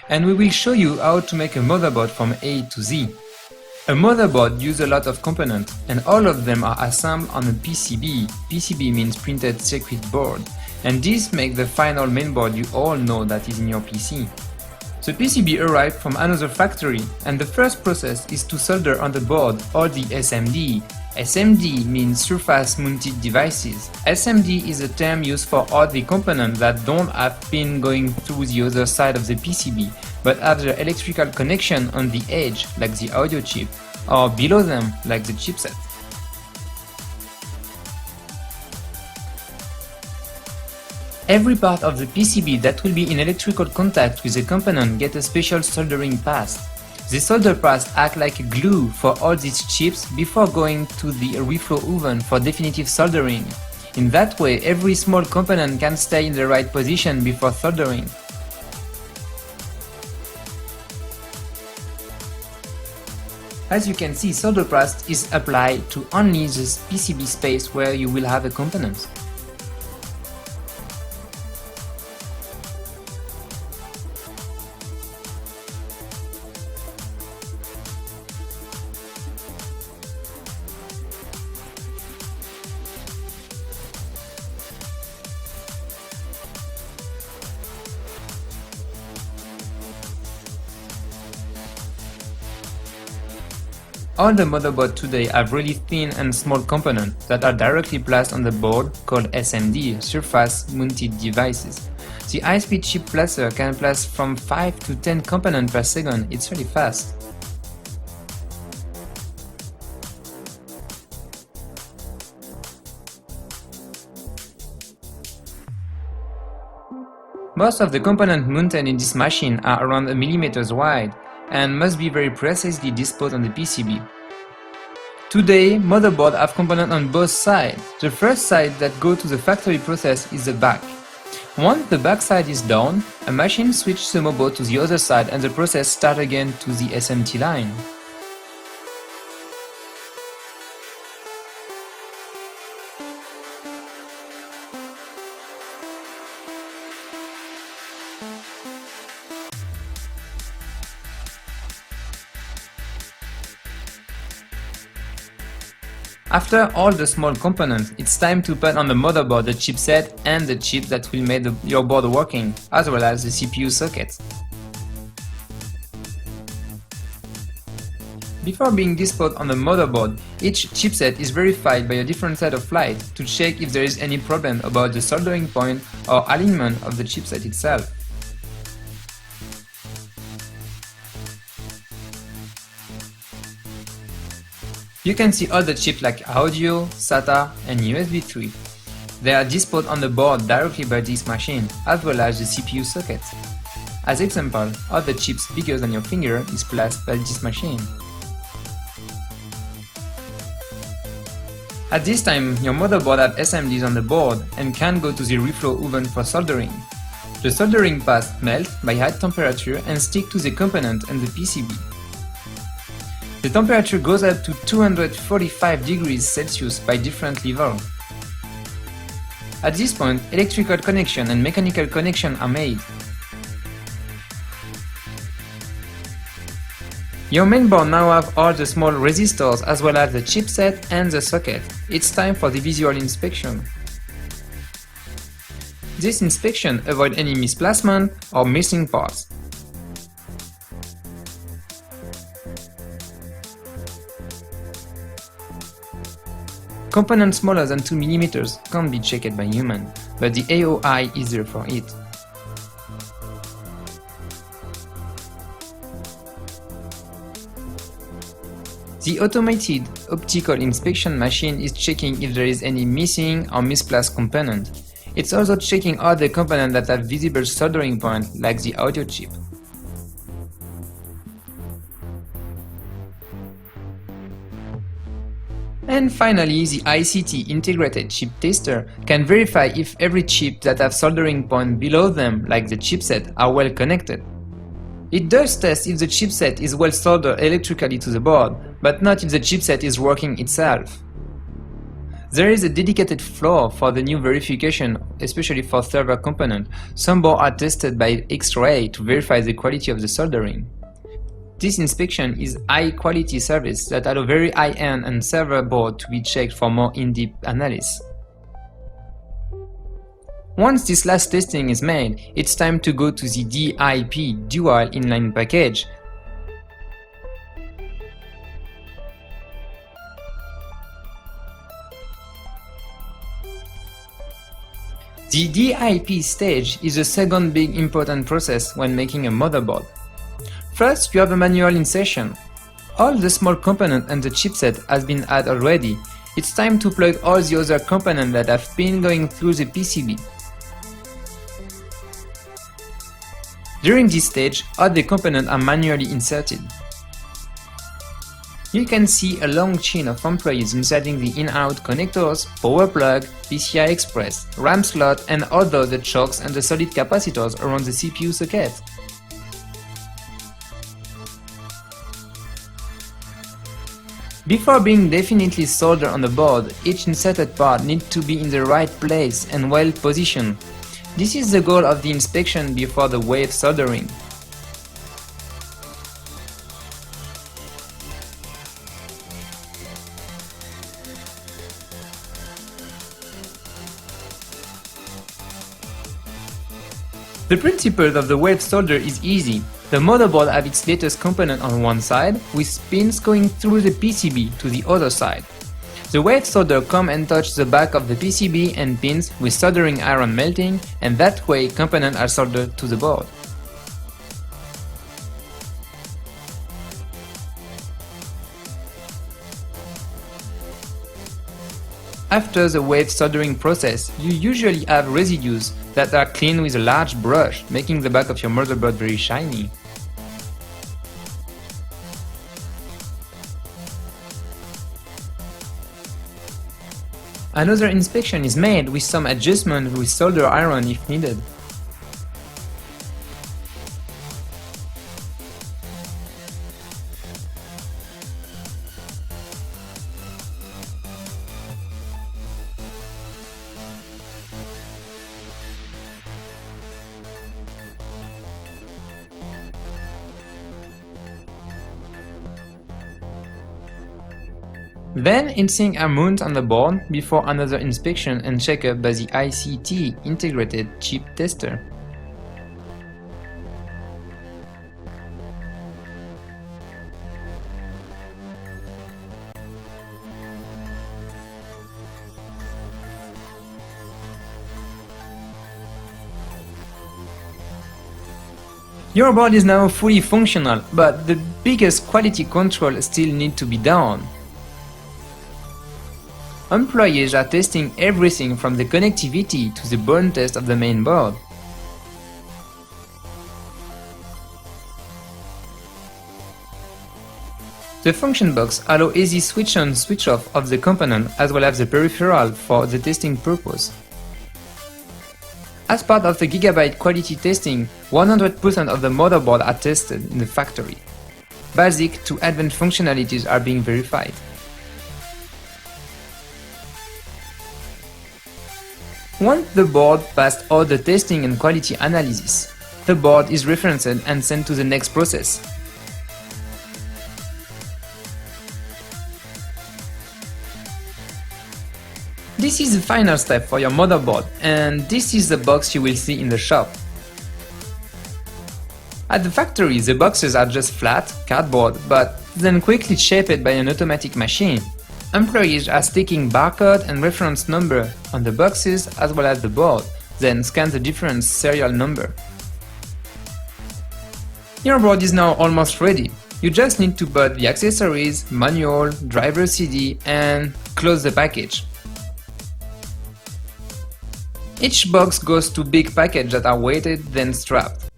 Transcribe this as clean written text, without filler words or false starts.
and we will show you how to make a motherboard from A to Z. A motherboard uses a lot of components, and all of them are assembled on a PCB. PCB means printed circuit board, and this makes the final mainboard you all know that is in your PC. The PCB arrived from another factory, and the first process is to solder on the board or the SMD. SMD means surface mounted devices. SMD is a term used for all the components that don't have pin going through the other side of the PCB, but have their electrical connection on the edge, like the audio chip, or below them, like the chipset. Every part of the PCB that will be in electrical contact with the component gets a special soldering pass. The solder pass acts like a glue for all these chips before going to the reflow oven for definitive soldering. In that way, every small component can stay in the right position before soldering. As you can see, solder pass is applied to only the PCB space where you will have a component. All the motherboards today have really thin and small components that are directly placed on the board called SMD, surface mounted devices. The high-speed chip placer can place from 5 to 10 components per second. It's really fast. Most of the components mounted in this machine are around 1 mm wide and must be very precisely disposed on the PCB. Today, motherboards have components on both sides. The first side that goes to the factory process is the back. Once the back side is done, a machine switches the motherboard to the other side and the process starts again to the SMT line. After all the small components, it's time to put on the motherboard the chipset and the chip that will make your board working, as well as the CPU socket. Before being disposed on the motherboard, each chipset is verified by a different set of lights to check if there is any problem about the soldering point or alignment of the chipset itself. You can see all the chips like audio, SATA and USB 3. They are disposed on the board directly by this machine, as well as the CPU socket. As example, all the chips bigger than your finger is placed by this machine. At this time, your motherboard has SMDs on the board and can go to the reflow oven for soldering. The soldering pads melt by high temperature and stick to the component and the PCB. The temperature goes up to 245 degrees Celsius by different levels. At this point, electrical connection and mechanical connection are made. Your mainboard now have all the small resistors as well as the chipset and the socket. It's time for the visual inspection. This inspection avoids any misplacement or missing parts. Components smaller than 2 mm can't be checked by human, but the AOI is there for it. The automated optical inspection machine is checking if there is any missing or misplaced component. It's also checking all the components that have visible soldering points, like the audio chip. And finally, the ICT Integrated Chip Tester can verify if every chip that have soldering point below them, like the chipset, are well connected. It does test if the chipset is well soldered electrically to the board, but not if the chipset is working itself. There is a dedicated floor for the new verification, especially for server components. Some boards are tested by X-ray to verify the quality of the soldering. This inspection is high-quality service that allow very high-end and server board to be checked for more in-depth analysis. Once this last testing is made, it's time to go to the DIP Dual Inline package. The DIP stage is the second big important process when making a motherboard. First, you have a manual insertion. All the small components and the chipset has been added already. It's time to plug all the other components that have been going through the PCB. During this stage, all the components are manually inserted. You can see a long chain of employees inserting the in-out connectors, power plug, PCI Express, RAM slot and other the chokes and the solid capacitors around the CPU socket. Before being definitely soldered on the board, each inserted part needs to be in the right place and well positioned. This is the goal of the inspection before the wave soldering. The principle of the wave solder is easy. The motherboard has its latest component on one side, with pins going through the PCB to the other side. The wave solder comes and touches the back of the PCB and pins with soldering iron melting, and that way components are soldered to the board. After the wave soldering process, you usually have residues that are cleaned with a large brush, making the back of your motherboard very shiny. Another inspection is made with some adjustment with solder iron if needed. Then heatsink are mounted on the board before another inspection and checkup by the ICT Integrated Chip Tester. Your board is now fully functional, but the biggest quality control still needs to be done. Employees are testing everything from the connectivity to the burn test of the main board. The function box allows easy switch on switch off of the component as well as the peripheral for the testing purpose. As part of the Gigabyte quality testing, 100% of the motherboard are tested in the factory. Basic to advanced functionalities are being verified. Once the board passed all the testing and quality analysis, the board is referenced and sent to the next process. This is the final step for your motherboard, and this is the box you will see in the shop. At the factory, the boxes are just flat, cardboard, but then quickly shaped by an automatic machine. Employees are sticking barcode and reference number on the boxes as well as the board, then scan the different serial number. Your board is now almost ready. You just need to put the accessories, manual, driver CD and close the package. Each box goes to big packages that are weighted then strapped.